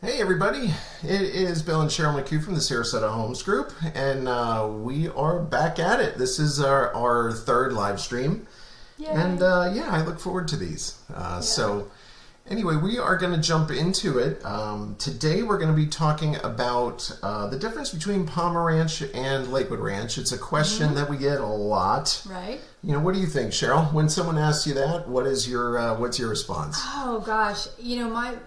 Hey everybody, it is Bill and Cheryl McCue from the Sarasota Homes Group, and we are back at it. This is our third live stream, Yay. And I look forward to these. So anyway, we are going to jump into it. Today we're going to be talking about the difference between Palmer Ranch and Lakewood Ranch. It's a question that we get a lot. Right. You know, what do you think, Cheryl? When someone asks you that, what's your response? Oh gosh, you know,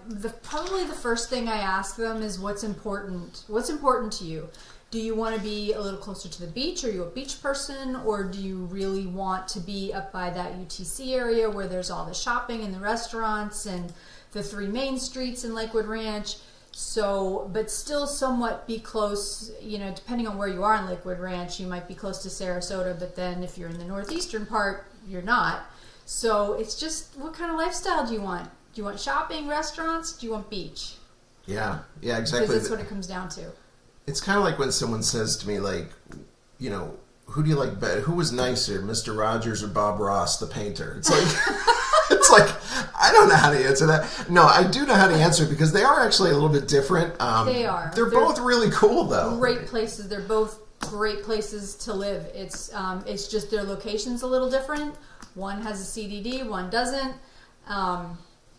probably the first thing I ask them is what's important. What's important to you? Do you want to be a little closer to the beach? Are you a beach person, or do you really want to be up by that UTC area where there's all the shopping and the restaurants and the three main streets in Lakewood Ranch? So, but still somewhat be close, you know, depending on where you are in Lakewood Ranch, you might be close to Sarasota, but then if you're in the northeastern part, you're not. So it's just, what kind of lifestyle do you want? Do you want shopping, restaurants? Do you want beach? Yeah, exactly. Because that's what it comes down to. It's kind of like when someone says to me, like, you know, who do you like better? Who was nicer, Mr. Rogers or Bob Ross, the painter? It's like... It's like, I don't know how to answer that. No, I do know how to answer it because they are actually a little bit different. They are. They're both really cool, though. Great places. They're both great places to live. It's just their location's a little different. One has a CDD, one doesn't.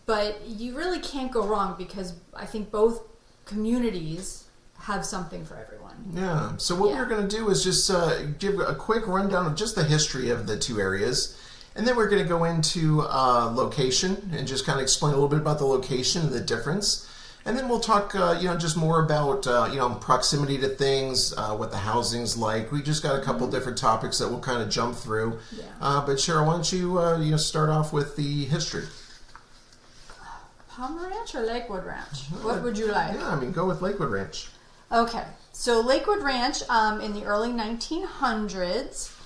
But you really can't go wrong because I think both communities have something for everyone. Yeah. So what we're going to do is just give a quick rundown of just the history of the two areas. And then we're going to go into location and just kind of explain a little bit about the location and the difference. And then we'll talk, just more about, proximity to things, what the housing's like. We just got a couple different topics that we'll kind of jump through. Yeah. But Cheryl, why don't you, start off with the history? Palmer Ranch or Lakewood Ranch? What would you like? Yeah, go with Lakewood Ranch. Okay. So Lakewood Ranch in the early 1900s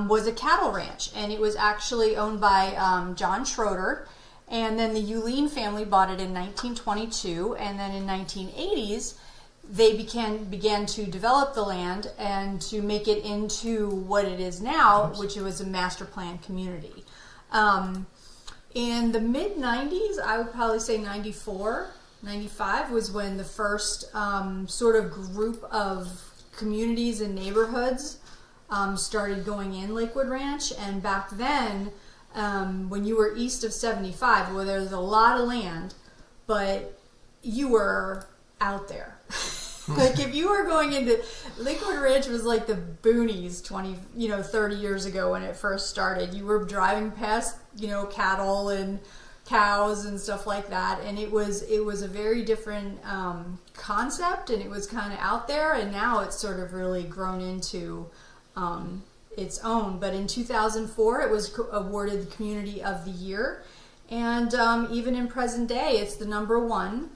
was a cattle ranch, and it was actually owned by John Schroeder, and then the Uline family bought it in 1922, and then in 1980s they began to develop the land and to make it into what it is now, which was a master plan community. In the mid 90s, I would probably say 94, 95 was when the first sort of group of communities and neighborhoods started going in Lakewood Ranch. And back then, when you were east of 75, where there was a lot of land, but you were out there. Like if you were going into Lakewood Ranch was like the boonies 30 years ago when it first started. You were driving past, cattle and cows and stuff like that, and it was a very different concept, and it was kind of out there, and now it's sort of really grown into its own. But in 2004 it was awarded the Community of the Year, and even in present day it's the #1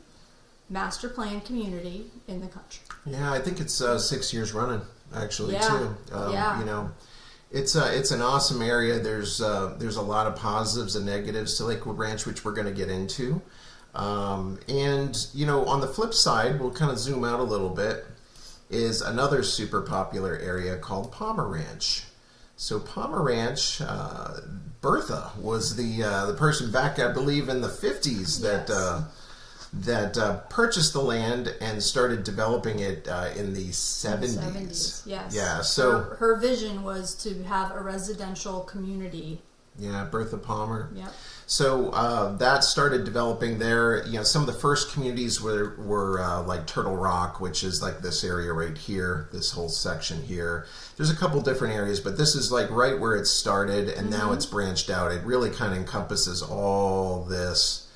master plan community in the country. Yeah, I think it's 6 years running actually too. It's an awesome area. There's a lot of positives and negatives to Lakewood Ranch, which we're going to get into. And on the flip side, we'll kind of zoom out a little bit, is another super popular area called Palmer Ranch. So Palmer Ranch, Bertha was the person back, I believe, in the 50s that purchased the land and started developing it in the 70s. Yes. Yeah. So her vision was to have a residential community. Yeah, Bertha Palmer. Yep. So that started developing there. Some of the first communities were like Turtle Rock, which is like this area right here, this whole section here. There's a couple different areas, but this is like right where it started, and now it's branched out. It really kind of encompasses all this.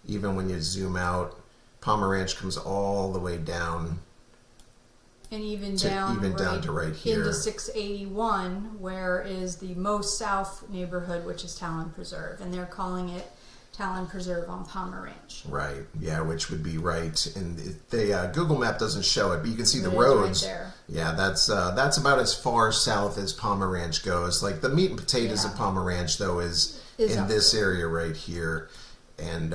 Even when you zoom out, Palmer Ranch comes all the way down. And even down to right here. Into 681, where is the most south neighborhood, which is Talon Preserve. And they're calling it Talon Preserve on Palmer Ranch. Right, yeah, which would be right. And the Google map doesn't show it, but you can see the roads. Right there. Yeah, that's about as far south as Palmer Ranch goes. Like the meat and potatoes of Palmer Ranch, though, is in this area right here. And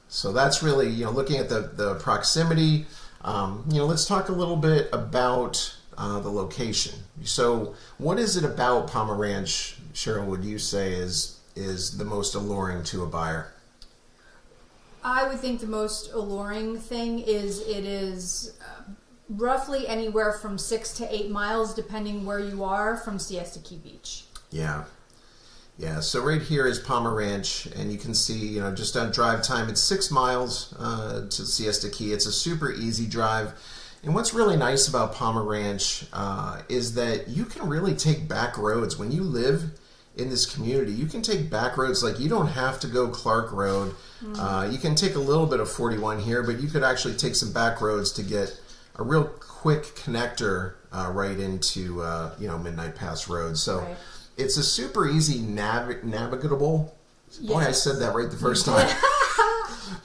so that's really, looking at the proximity. Let's talk a little bit about the location. So what is it about Palmer Ranch, Cheryl, would you say is the most alluring to a buyer? I would think the most alluring thing is it is roughly anywhere from 6 to 8 miles, depending where you are, from Siesta Key Beach. Yeah. Yeah, so right here is Palmer Ranch, and you can see, just on drive time, it's 6 miles to Siesta Key. It's a super easy drive. And what's really nice about Palmer Ranch is that you can really take back roads. When you live in this community, you can take back roads. Like, you don't have to go Clark Road. You can take a little bit of 41 here, but you could actually take some back roads to get a real quick connector right into, Midnight Pass Road. So. Right. It's a super easy navigable. Yes. Boy, I said that right the first time.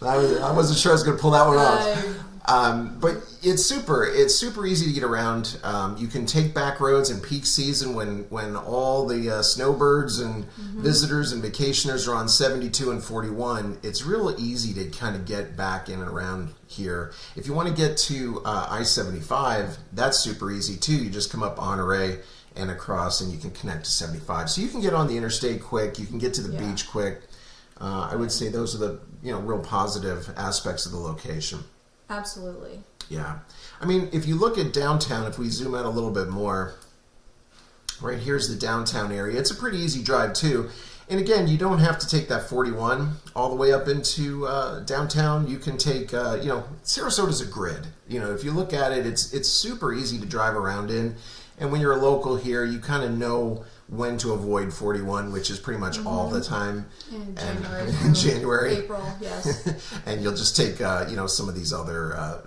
I wasn't sure I was going to pull that one off. But it's super easy to get around. You can take back roads in peak season when all the snowbirds and visitors and vacationers are on 72 and 41. It's real easy to kind of get back in and around here. If you want to get to I-75, that's super easy too. You just come up Honore and across, and you can connect to 75. So you can get on the interstate quick. You can get to the beach quick. I would say those are the real positive aspects of the location. Absolutely. Yeah. I mean, if you look at downtown, if we zoom out a little bit more, right here's the downtown area. It's a pretty easy drive too. And again, you don't have to take that 41 all the way up into downtown. You can take, Sarasota's a grid. If you look at it, it's super easy to drive around in. And when you're a local here, you kind of know when to avoid 41, which is pretty much all the time. In January. April, yes. And you'll just take, some of these other,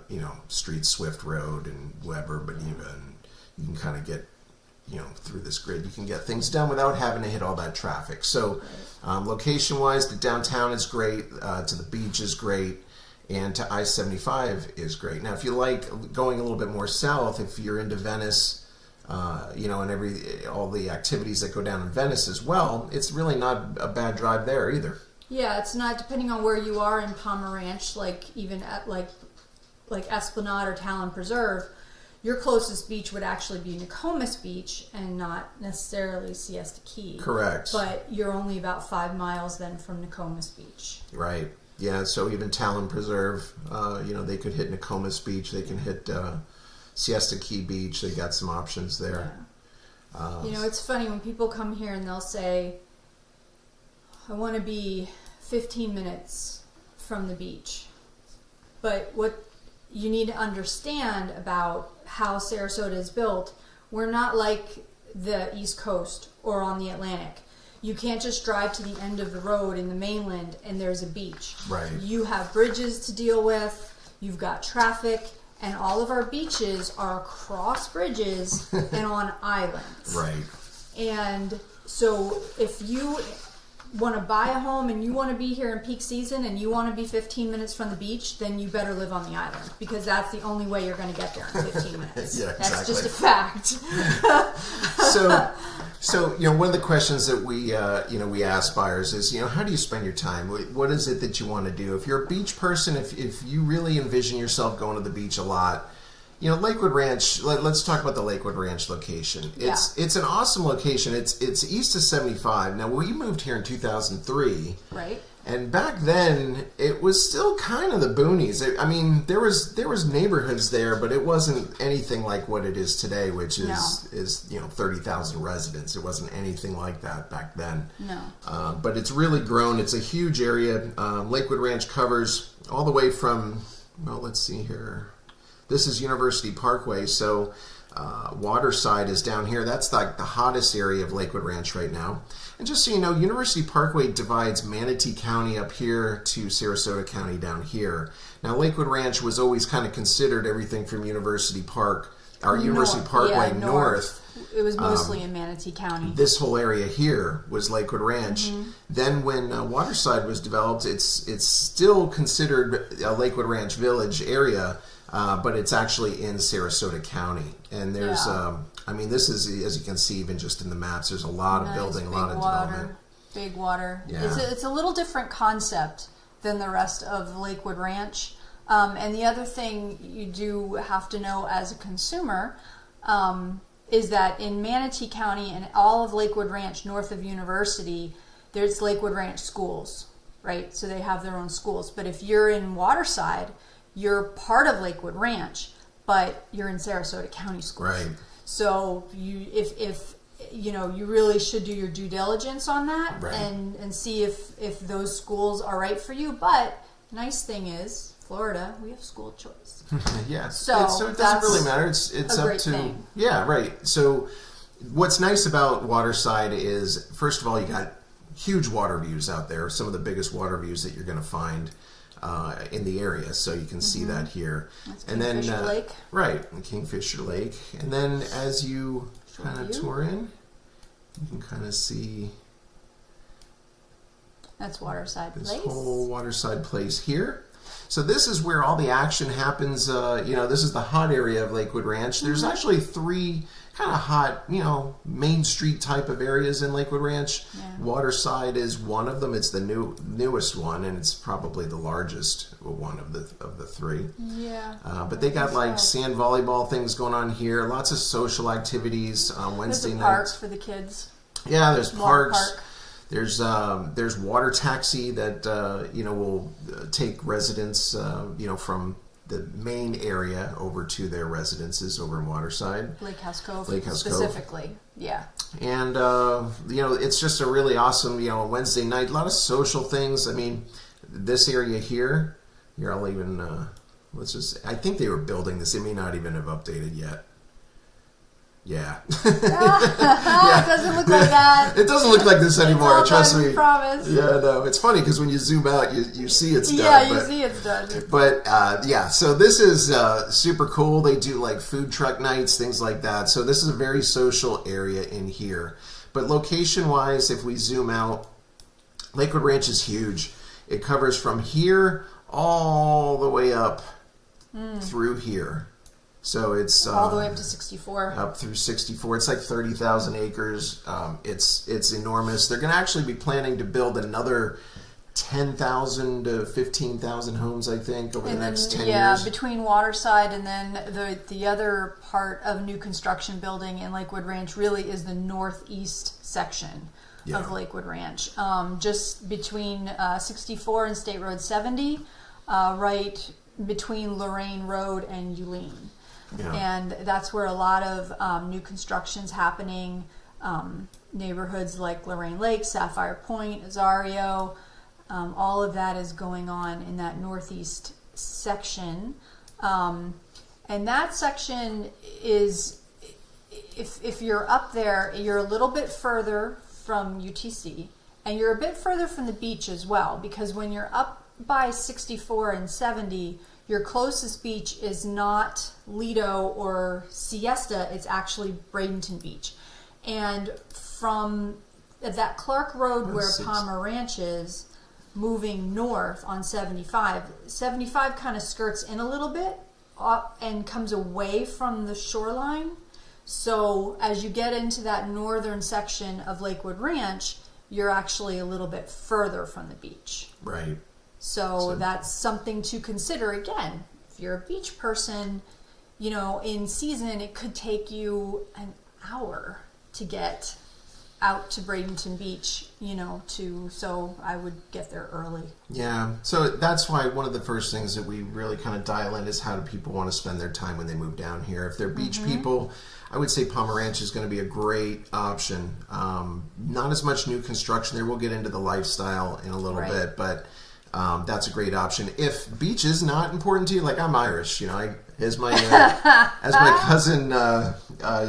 streets, Swift Road and Weber, Beneva, and you can kind of get, through this grid. You can get things done without having to hit all that traffic. So location-wise, the downtown is great. To the beach is great. And to I-75 is great. Now, if you like going a little bit more south, if you're into Venice, and all the activities that go down in Venice as well, it's really not a bad drive there either. Yeah, it's not, depending on where you are in Palmer Ranch, like even at like Esplanade or Talon Preserve, your closest beach would actually be Nokomis Beach and not necessarily Siesta Key. Correct. But you're only about 5 miles then from Nokomis Beach. Right. Yeah, so even Talon Preserve, they could hit Nokomis Beach, they can hit Siesta Key Beach. They got some options there. Yeah. It's funny when people come here and they'll say, I want to be 15 minutes from the beach. But what you need to understand about how Sarasota is built, we're not like the East Coast or on the Atlantic. You can't just drive to the end of the road in the mainland and there's a beach. Right. You have bridges to deal with. You've got traffic. And all of our beaches are across bridges and on islands. Right. And so if you want to buy a home and you want to be here in peak season and you want to be 15 minutes from the beach, then you better live on the island, because that's the only way you're going to get there in 15 minutes. Yeah, exactly. That's just a fact. So one of the questions that we ask buyers is, how do you spend your time? What is it that you want to do? If you're a beach person, if you really envision yourself going to the beach a lot, Lakewood Ranch, let's talk about the Lakewood Ranch location. It's an awesome location. It's east of 75. Now, we moved here in 2003. Right. And back then, it was still kind of the boonies. I mean, there was neighborhoods there, but it wasn't anything like what it is today, which is 30,000 residents. It wasn't anything like that back then. No. But it's really grown. It's a huge area. Lakewood Ranch covers all the way from, let's see here. This is University Parkway, so Waterside is down here. That's like the hottest area of Lakewood Ranch right now. And just so you know, University Parkway divides Manatee County up here to Sarasota County down here. Now, Lakewood Ranch was always kind of considered everything from University Parkway north. It was mostly in Manatee County. This whole area here was Lakewood Ranch. Mm-hmm. Then when Waterside was developed, it's still considered a Lakewood Ranch Village area, but it's actually in Sarasota County. And there's, this is, as you can see, even just in the maps, there's a lot of building, a lot of development. Big water. Yeah. It's a little different concept than the rest of Lakewood Ranch. And the other thing you do have to know as a consumer is that in Manatee County and all of Lakewood Ranch north of University, there's Lakewood Ranch schools. right? So they have their own schools. But if you're in Waterside, you're part of Lakewood Ranch, but you're in Sarasota County Schools. Right. So if you really should do your due diligence on that, right. and see if those schools are right for you. But nice thing is, Florida, we have school choice. Yeah. So it doesn't really matter. It's up to thing. Yeah, right. So what's nice about Waterside is, first of all, you got huge water views out there. Some of the biggest water views that you're going to find in the area, so you can see that here. That's and then Kingfisher Lake. Right, Kingfisher Lake. And then as you kind of tour in, you can kind of see that's Waterside this Place. whole Waterside Place here. So this is where all the action happens. This is the hot area of Lakewood Ranch. There's actually 3 kind of hot, Main Street type of areas in Lakewood Ranch. Yeah. Waterside is one of them. It's the newest one, and it's probably the largest one of the 3. Yeah. But they got like sand volleyball things going on here. Lots of social activities on Wednesday nights. There's a park for the kids. Yeah, there's parks. Park. There's water taxi that will take residents from the main area over to their residences over in Waterside. Lake House Cove specifically. Yeah. And it's just a really awesome Wednesday night. A lot of social things. I mean, this area here I'll even I think they were building this. They may not even have updated yet. Yeah. It doesn't look like that. It doesn't look like this anymore. Trust me. Promise. Yeah, no. It's funny because when you zoom out, you see it's done. Yeah, you see it's done. But so this is super cool. They do like food truck nights, things like that. So this is a very social area in here. But location-wise, if we zoom out, Lakewood Ranch is huge. It covers from here all the way up through here. So it's all the way up to 64. Up through 64. It's like 30,000 acres. It's enormous. They're going to actually be planning to build another 10,000 to 15,000 homes, I think, over the next 10 years. Yeah, between Waterside and then the other part of new construction building in Lakewood Ranch really is the northeast section of Lakewood Ranch. Just between 64 and State Road 70, right between Lorraine Road and Yuleen. Yeah. And that's where a lot of new construction's happening. Neighborhoods like Lorraine Lake, Sapphire Point, Azario, all of that is going on in that northeast section. And that section is, if you're up there, you're a little bit further from UTC, and you're a bit further from the beach as well, because when you're up by 64 and 70, your closest beach is not Lido or Siesta, it's actually Bradenton Beach. And from that Clark Road where Palmer Ranch is, moving north on 75 kind of skirts in a little bit and comes away from the shoreline. So as you get into that northern section of Lakewood Ranch, you're actually a little bit further from the beach. Right. So that's something to consider. Again, if you're a beach person, in season, it could take you an hour to get out to Bradenton Beach, so I would get there early. Yeah, so that's why one of the first things that we really kind of dial in is how do people want to spend their time when they move down here. If they're beach people, I would say Palmer Ranch is going to be a great option. Not as much new construction there. We'll get into the lifestyle in a little bit, but that's a great option. If beach is not important to you, like I'm Irish, as my cousin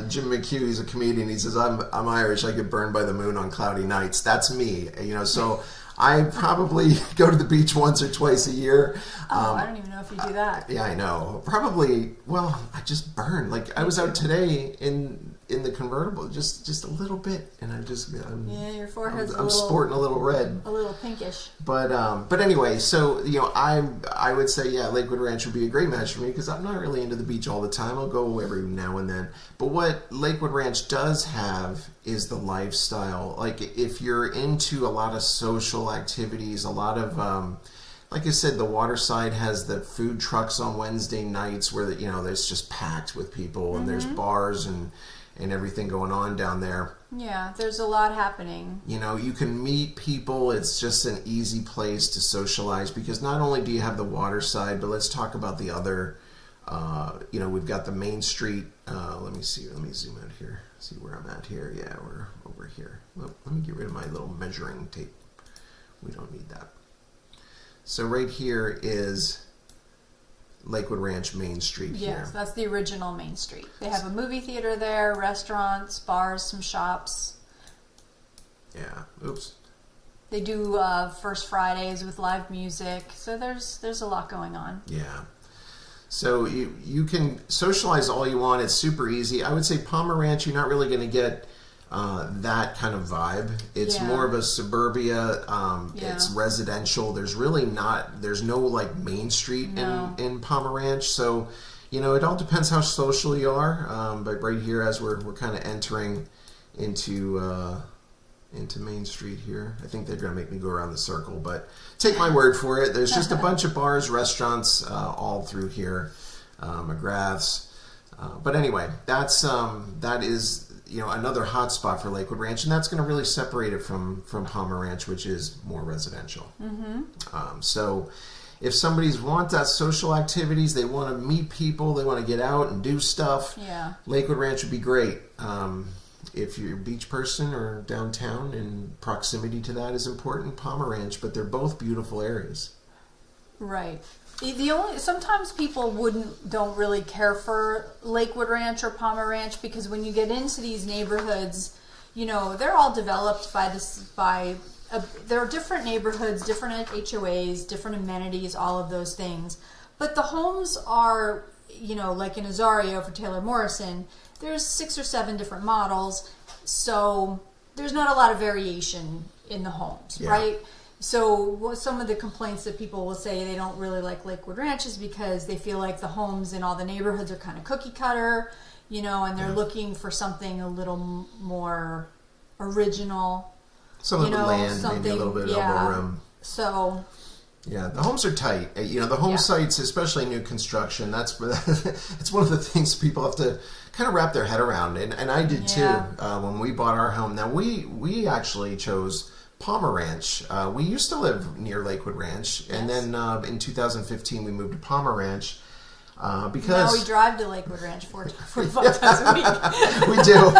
Jim McCue, he's a comedian. He says I'm Irish. I get burned by the moon on cloudy nights. That's me, So I probably go to the beach once or twice a year. I don't even know if you do that. Yeah, I know. Probably. Well, I just burn. Like I was out today in the convertible, just a little bit, and your forehead's I'm sporting a little red, a little pinkish. But anyway, so I would say Lakewood Ranch would be a great match for me because I'm not really into the beach all the time. I'll go every now and then. But what Lakewood Ranch does have is the lifestyle. Like if you're into a lot of social activities, a lot of like I said, the Waterside has the food trucks on Wednesday nights where there's just packed with people and there's bars and everything going on down there. Yeah, there's a lot happening. You know, you can meet people. It's just an easy place to socialize because not only do you have the water side, but let's talk about the other. You know, we've got the Main Street. Let me see. Let me zoom out here. See where I'm at here. Yeah, we're over here. Let me get rid of my little measuring tape. We don't need that. So right here is Lakewood Ranch Main Street here. Yes, that's the original Main Street. They have a movie theater there, restaurants, bars, some shops. Yeah. Oops. They do First Fridays with live music. So there's a lot going on. Yeah. So you can socialize all you want. It's super easy. I would say Palmer Ranch, you're not really going to get that kind of vibe. It's more of a suburbia. It's residential. There's no like Main Street in Palmer Ranch. So, you know, it all depends how social you are. But right here, as we're kind of entering into Main Street here, I think they're going to make me go around the circle, but take my word for it. There's just a bunch of bars, restaurants, all through here, McGrath's. But anyway, that is, you know, another hot spot for Lakewood Ranch, and that's going to really separate it from Palmer Ranch, which is more residential. Mm-hmm. So if somebody's want that social activities, they want to meet people, they want to get out and do stuff, Lakewood Ranch would be great. If you're a beach person or downtown, and proximity to that is important, Palmer Ranch, but they're both beautiful areas. Right. Sometimes people don't really care for Lakewood Ranch or Palmer Ranch because when you get into these neighborhoods, you know, they're all developed there are different neighborhoods, different HOAs, different amenities, all of those things. But the homes are, you know, like in Azario for Taylor Morrison, there's 6 or 7 different models, so there's not a lot of variation in the homes, right? So some of the complaints that people will say they don't really like Lakewood Ranch is because they feel like the homes in all the neighborhoods are kind of cookie cutter, you know, and they're looking for something a little more original. Some of the land, maybe a little bit of elbow room. So... yeah, the homes are tight. You know, the home sites, especially new construction, it's one of the things people have to kind of wrap their head around. And I did too when we bought our home. Now, we actually chose Palmer Ranch. We used to live near Lakewood Ranch. And then in 2015, we moved to Palmer Ranch because... now we drive to Lakewood Ranch 45 times a week. We do.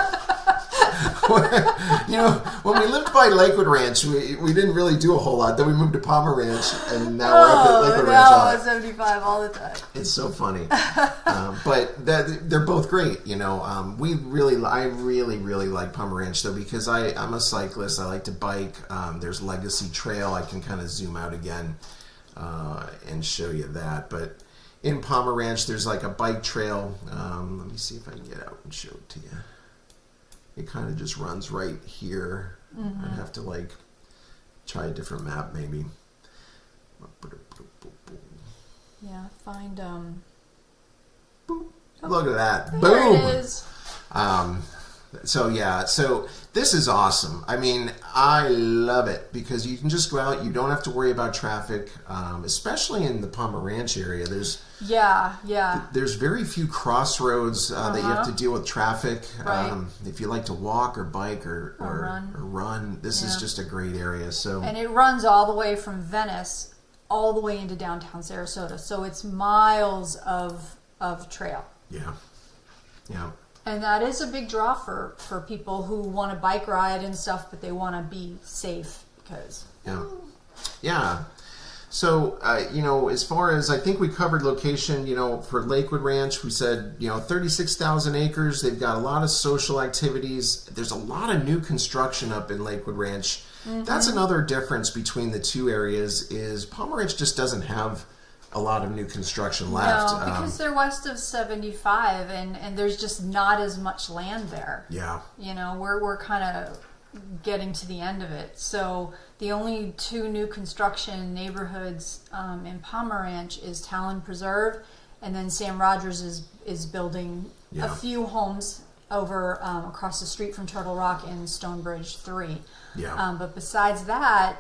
You know, when we lived by Lakewood Ranch, we didn't really do a whole lot. Then we moved to Palmer Ranch, and now we're up at Lakewood Ranch. 75 all the time. It's so funny, but they're both great. You know, I really like Palmer Ranch though because I'm a cyclist. I like to bike. There's Legacy Trail. I can kind of zoom out again and show you that, but. In Palmer Ranch, there's like a bike trail. Let me see if I can get out and show it to you. It kind of just runs right here. Mm-hmm. I'd have to like try a different map maybe. Yeah, find boop. Look at that. There Boom. It is. So this is awesome. I mean, I love it because you can just go out. You don't have to worry about traffic, especially in the Palmer Ranch area. There's very few crossroads that you have to deal with traffic. Right. If you like to walk or bike or run, this is just a great area. So and it runs all the way from Venice all the way into downtown Sarasota. So it's miles of trail. Yeah. And that is a big draw for people who want to bike ride and stuff, but they want to be safe because... Yeah. So, you know, as far as I think we covered location, you know, for Lakewood Ranch, we said, you know, 36,000 acres. They've got a lot of social activities. There's a lot of new construction up in Lakewood Ranch. Mm-hmm. That's another difference between the two areas is Palmer Ranch just doesn't have a lot of new construction left. No, because they're west of 75 and there's just not as much land there. Yeah. You know, we're kind of getting to the end of it. So the only 2 new construction neighborhoods in Palmer Ranch is Talon Preserve, and then Sam Rogers is building a few homes over across the street from Turtle Rock in Stonebridge 3. Yeah. But besides that,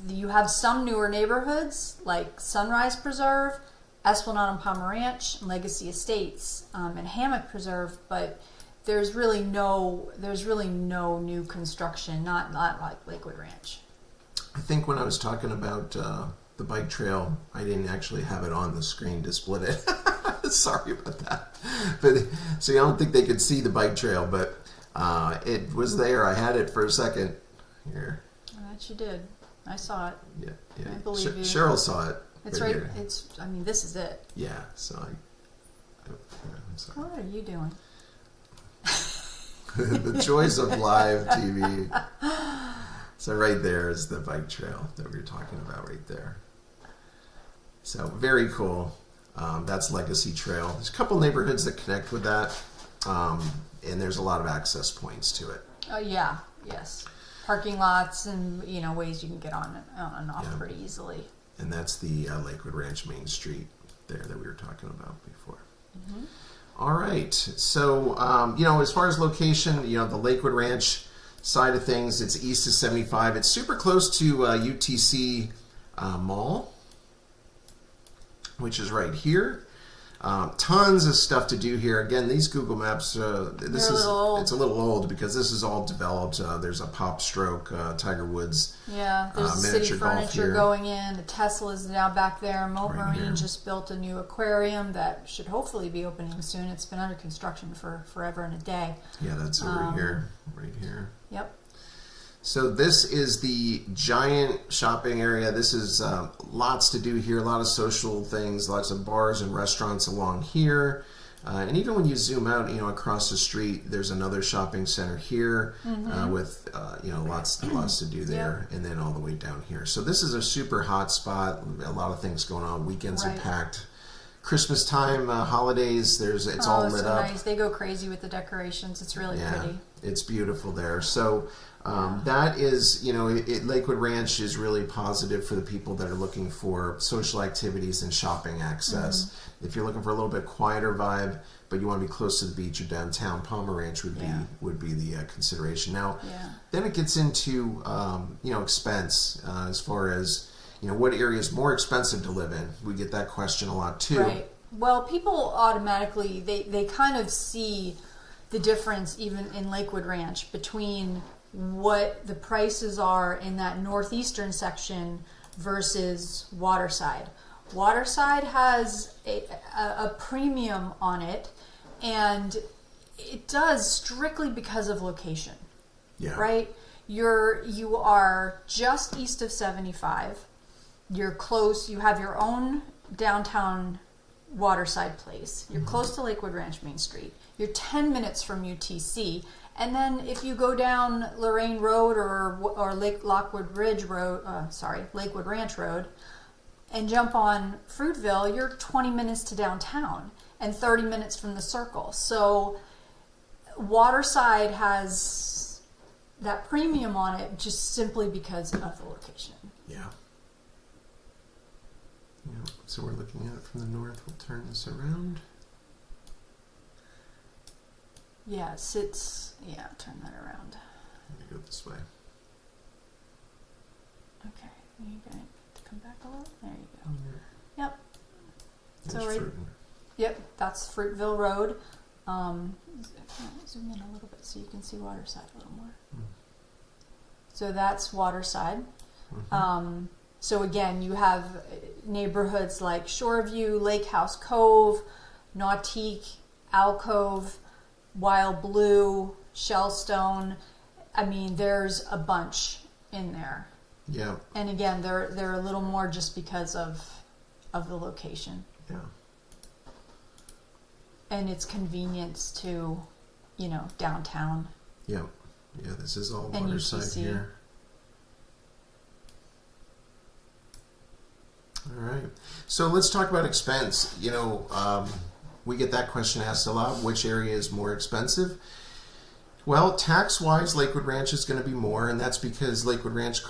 you have some newer neighborhoods like Sunrise Preserve, Esplanade and Palmer Ranch, Legacy Estates, and Hammock Preserve, but there's really no new construction, not like Lakewood Ranch. I think when I was talking about the bike trail, I didn't actually have it on the screen to split it. Sorry about that. But so I don't think they could see the bike trail, but it was there. I had it for a second. Here. That you did. I saw it. Yeah. I believe you. Cheryl saw it. It's right. I mean, this is it. Yeah. So I'm sorry. What are you doing? The joys of live TV. So right there is the bike trail that we were talking about right there. So very cool. That's Legacy Trail. There's a couple neighborhoods that connect with that, and there's a lot of access points to it. Oh yeah, yes. Parking lots and ways you can get on and off pretty easily. And that's the Lakewood Ranch Main Street there that we were talking about before. Mm-hmm. All right. So as far as location, the Lakewood Ranch side of things, it's east of 75. It's super close to UTC Mall, which is right here. Tons of stuff to do here. Again, these Google Maps, it's a little old because this is all developed. There's a Pop Stroke, Tiger Woods. Yeah, there's city furniture going in. The Tesla's now back there. Moat Marine just built a new aquarium that should hopefully be opening soon. It's been under construction for forever and a day. Yeah, that's over here, right here. Yep. So this is the giant shopping area. This is lots to do here, a lot of social things, lots of bars and restaurants along here. And even when you zoom out, across the street, there's another shopping center here with, lots to do there. Yep. And then all the way down here. So this is a super hot spot. A lot of things going on. Weekends are packed. Christmas time, holidays, it's all lit up. Nice. They go crazy with the decorations. It's really pretty. It's beautiful there. So that is, Lakewood Ranch is really positive for the people that are looking for social activities and shopping access. Mm-hmm. If you're looking for a little bit quieter vibe, but you want to be close to the beach or downtown, Palmer Ranch would be the consideration. Now, then it gets into expense as far as what area is more expensive to live in. We get that question a lot too. Right. Well, people automatically they kind of see the difference even in Lakewood Ranch between what the prices are in that northeastern section versus Waterside. Waterside has a premium on it, and it does strictly because of location. Yeah. Right? You are just east of 75. You're close. You have your own downtown Waterside place. You're close to Lakewood Ranch Main Street. You're 10 minutes from UTC. And then if you go down Lorraine Road or Lakewood Ranch Road and jump on Fruitville, you're 20 minutes to downtown and 30 minutes from the Circle. So Waterside has that premium on it just simply because of the location. Yeah. So we're looking at it from the north. We'll turn this around. Yeah, it sits. Yeah, turn that around. Let me go this way. Okay, you got to come back a little. There you go. Mm-hmm. Yep. There's so yep, that's Fruitville Road. Zoom in a little bit so you can see Waterside a little more. So that's Waterside. Mm-hmm. So again, you have neighborhoods like Shoreview, Lake House Cove, Nautique, Alcove, Wild Blue, Shellstone. I mean, there's a bunch in there. Yeah. And again, they're a little more just because of the location. Yeah. And its convenience to, downtown. Yeah. Yeah, this is all and Waterside UTC. Here. All right. So let's talk about expense. We get that question asked a lot. Which area is more expensive? Well, tax-wise, Lakewood Ranch is going to be more, and that's because Lakewood Ranch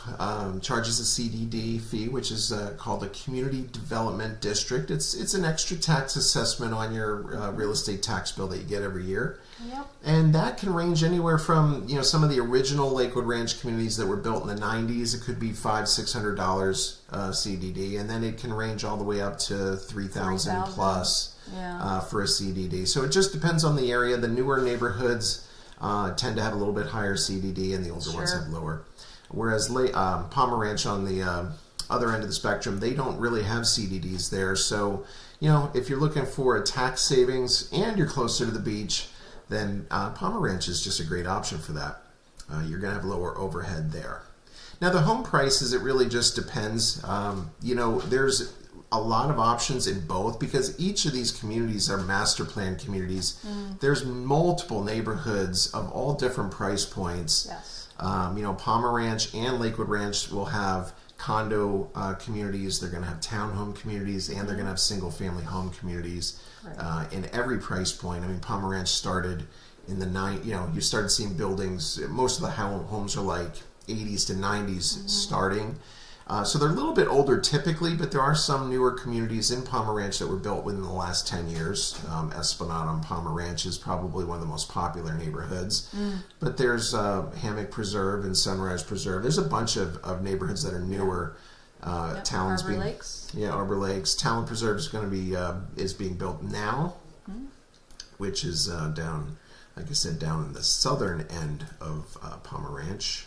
charges a CDD fee, which is called a Community Development District. It's an extra tax assessment on your real estate tax bill that you get every year. Yep. And that can range anywhere from, some of the original Lakewood Ranch communities that were built in the 90s. It could be $500-$600 CDD, and then it can range all the way up to $3,000 plus. for a CDD. So it just depends on the area. The newer neighborhoods tend to have a little bit higher CDD, and the older ones have lower. Whereas Palmer Ranch on the other end of the spectrum, they don't really have CDDs there. So, if you're looking for a tax savings and you're closer to the beach, then Palmer Ranch is just a great option for that. You're going to have lower overhead there. Now, the home prices, it really just depends. There's a lot of options in both because each of these communities are master plan communities. There's multiple neighborhoods of all different price points. Yes. Palmer Ranch and Lakewood Ranch will have condo communities. They're going to have townhome communities, and they're going to have single-family home communities in every price point. I mean, Palmer Ranch started in the you started seeing buildings. Most of the homes are like 80s to 90s starting. So they're a little bit older typically, but there are some newer communities in Palmer Ranch that were built within the last 10 years. Esplanade on Palmer Ranch is probably one of the most popular neighborhoods. But there's Hammock Preserve and Sunrise Preserve. There's a bunch of neighborhoods that are newer. Arbor Lakes. Yeah, Arbor Lakes. Talon Preserve is going to be is being built now, which is down, like I said, down in the southern end of Palmer Ranch.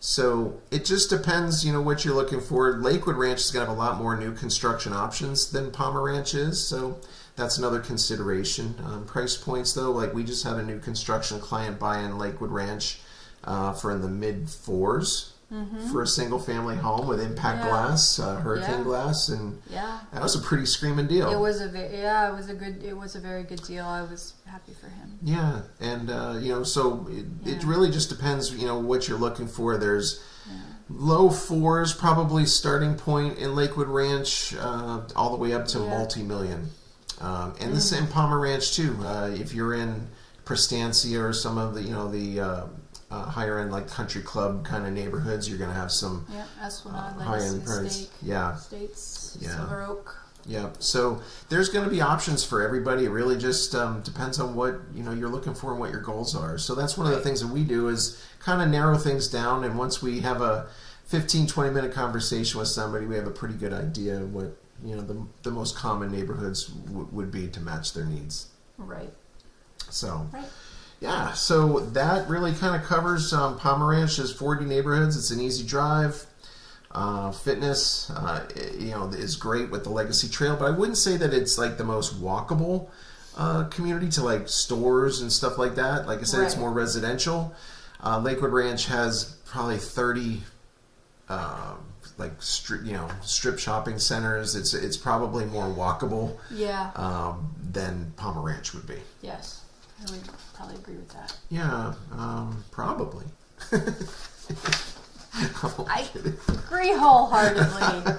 So it just depends, what you're looking for. Lakewood Ranch is going to have a lot more new construction options than Palmer Ranch is, so that's another consideration. Price points, though, like we just had a new construction client buy in Lakewood Ranch for in the mid-4s for a single-family home with impact glass, hurricane glass, and that was a pretty screaming deal. It was a very good deal. I was happy for him. Yeah, and so it really just depends, what you're looking for. There's low 4s probably starting point in Lakewood Ranch, all the way up to multi-million, and the same Palmer Ranch too. If you're in Prestancia or some of the higher end, like country club kind of neighborhoods, you're going to have some high end price. States, Silver Oak. Yeah, so there's going to be options for everybody. It really just depends on what you're looking for and what your goals are. So that's one of the things that we do is kind of narrow things down. And once we have a 15-20 minute conversation with somebody, we have a pretty good idea of what the most common neighborhoods would be to match their needs. Right. So. Right. Yeah, so that really kind of covers Palmer Ranch. There's 40 neighborhoods. It's an easy drive. Fitness, is great with the Legacy Trail, but I wouldn't say that it's like the most walkable community to like stores and stuff like that. Like I said, it's more residential. Lakewood Ranch has probably 30 strip shopping centers. It's probably more walkable than Palmer Ranch would be. Yes. I would probably agree with that. Yeah, probably. I agree wholeheartedly.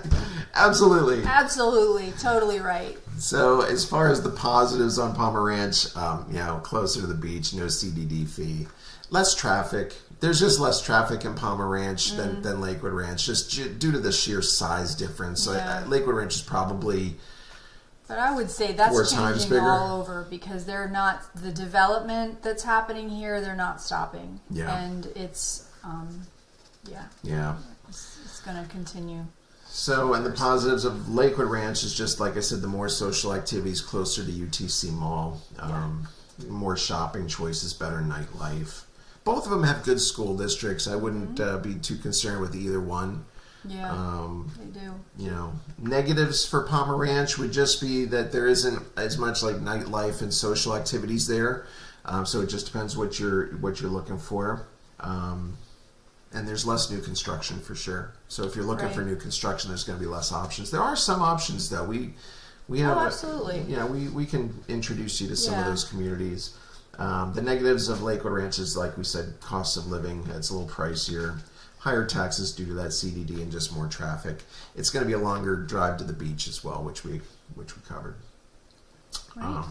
Absolutely. Totally right. So as far as the positives on Palmer Ranch, closer to the beach, no CDD fee, less traffic. There's just less traffic in Palmer Ranch than Lakewood Ranch, just due to the sheer size difference. So Lakewood Ranch is probably... But I would say that's changing all over because they're not, the development that's happening here, they're not stopping. Yeah. And it's, it's going to continue. So, and the positives of Lakewood Ranch is just, like I said, the more social activities closer to UTC Mall, more shopping choices, better nightlife. Both of them have good school districts. I wouldn't be too concerned with either one. Yeah, they do. Negatives for Palmer Ranch would just be that there isn't as much like nightlife and social activities there. So it just depends what you're looking for. And there's less new construction for sure. So if you're looking for new construction, there's going to be less options. There are some options though. We have absolutely. We can introduce you to some of those communities. The negatives of Lakewood Ranch is, like we said, cost of living. It's a little pricier. Higher taxes due to that CDD and just more traffic. It's going to be a longer drive to the beach as well, which we covered. Right.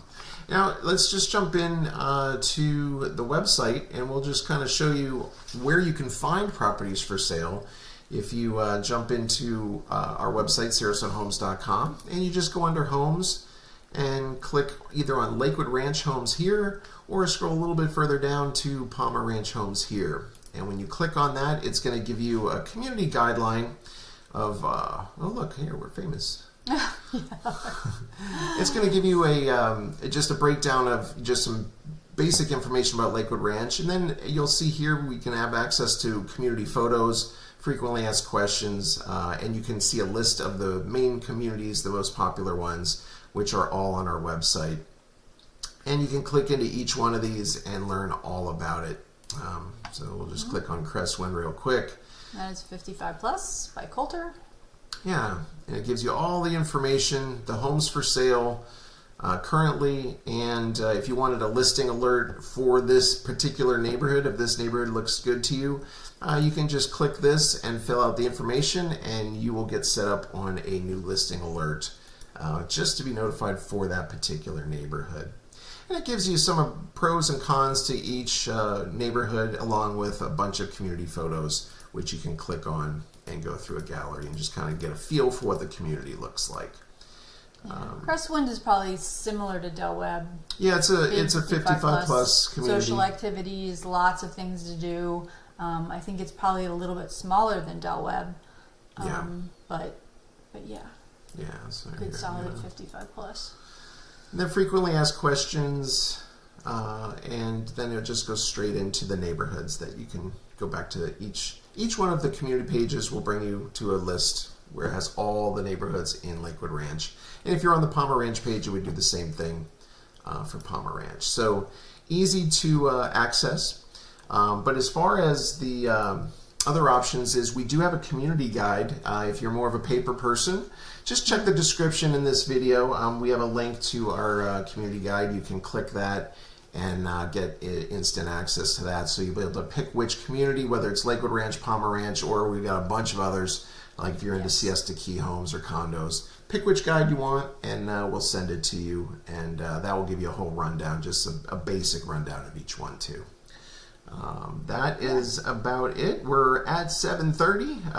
Now let's just jump in to the website, and we'll just kind of show you where you can find properties for sale. If you jump into our website, SarasotaHomes.com, and you just go under Homes and click either on Lakewood Ranch Homes here, or scroll a little bit further down to Palmer Ranch Homes here. And when you click on that, it's going to give you a community guideline of, oh look, here, we're famous. It's going to give you just a breakdown of just some basic information about Lakewood Ranch, and then you'll see here we can have access to community photos, frequently asked questions, and you can see a list of the main communities, the most popular ones, which are all on our website. And you can click into each one of these and learn all about it. So we'll just click on Crestwind real quick. That is 55 Plus by Coulter. Yeah, and it gives you all the information, the homes for sale currently, and if you wanted a listing alert for this particular neighborhood, if this neighborhood looks good to you, you can just click this and fill out the information, and you will get set up on a new listing alert just to be notified for that particular neighborhood. And it gives you some pros and cons to each neighborhood, along with a bunch of community photos, which you can click on and go through a gallery and just kind of get a feel for what the community looks like. Yeah. Crestwind is probably similar to Del Webb. Yeah, it's a 55 plus community. Social activities, lots of things to do. I think it's probably a little bit smaller than Del Webb. But yeah. Yeah, so good solid 55 plus. And then frequently asked questions, and then it just goes straight into the neighborhoods that you can go back to. Each one of the community pages will bring you to a list where it has all the neighborhoods in Lakewood Ranch. And if you're on the Palmer Ranch page, it would do the same thing for Palmer Ranch. So easy to access. But as far as the other options is, we do have a community guide. If you're more of a paper person, just check the description in this video. We have a link to our community guide. You can click that and get instant access to that. So you'll be able to pick which community, whether it's Lakewood Ranch, Palmer Ranch, or we've got a bunch of others, like if you're into Siesta Key homes or condos. Pick which guide you want, and we'll send it to you, and that will give you a whole rundown, just a basic rundown of each one too. That is about it. We're at 7:30.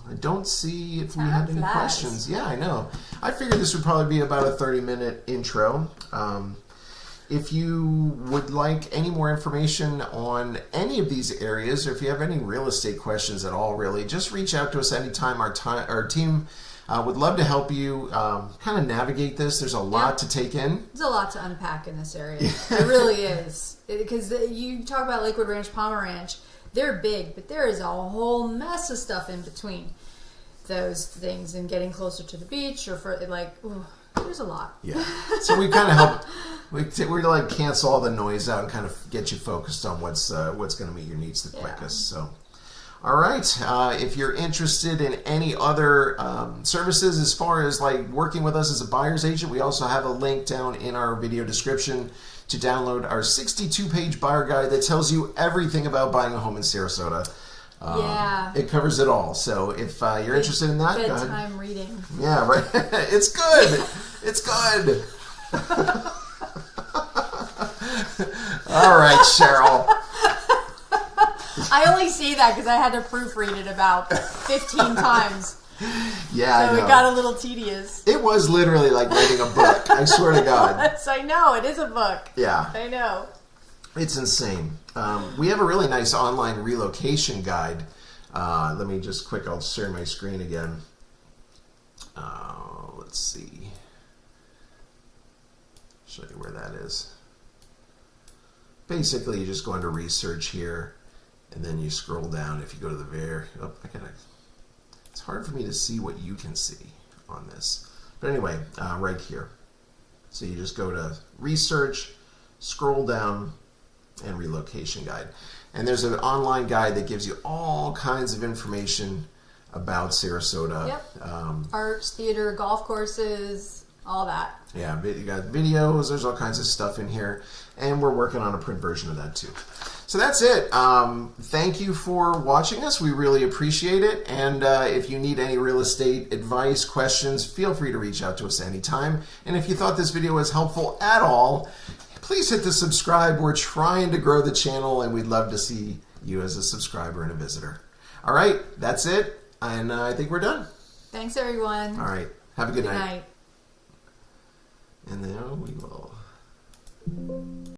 I don't see if we had any questions. Yeah, I know. I figured this would probably be about a 30-minute intro. If you would like any more information on any of these areas, or if you have any real estate questions at all, really, just reach out to us anytime. Our team would love to help you kind of navigate this. There's a lot to take in. There's a lot to unpack in this area. It really is. Because you talk about Lakewood Ranch, Palmer Ranch, they're big, but there is a whole mess of stuff in between those things, and getting closer to the beach, or for there's a lot. Yeah. So we kind of help. We're like cancel all the noise out and kind of get you focused on what's going to meet your needs the quickest. So, all right. If you're interested in any other services as far as like working with us as a buyer's agent, we also have a link down in our video description to download our 62-page buyer guide that tells you everything about buying a home in Sarasota. It covers it all. So if you're interested in that, bedtime go ahead. Reading. Yeah, right. It's good. It's good. All right, Cheryl. I only say that because I had to proofread it about 15 times. Yeah, so it got a little tedious. It was literally like reading a book. I swear to God. Yes, I know. It is a book. Yeah. I know. It's insane. We have a really nice online relocation guide. Let me just I'll share my screen again. Let's see. Show you where that is. Basically, you just go into research here, and then you scroll down. If you go to the it's hard for me to see what you can see on this. But anyway, right here. So you just go to research, scroll down, and relocation guide. And there's an online guide that gives you all kinds of information about Sarasota. Yep. Arts, theater, golf courses, all that. Yeah, you got videos, there's all kinds of stuff in here. And we're working on a print version of that too. So that's it. Thank you for watching us. We really appreciate it. And if you need any real estate advice, questions, feel free to reach out to us anytime. And if you thought this video was helpful at all, please hit the subscribe. We're trying to grow the channel, and we'd love to see you as a subscriber and a visitor. All right, that's it. And I think we're done. Thanks, everyone. All right. Have a good night. Good night. And then we will...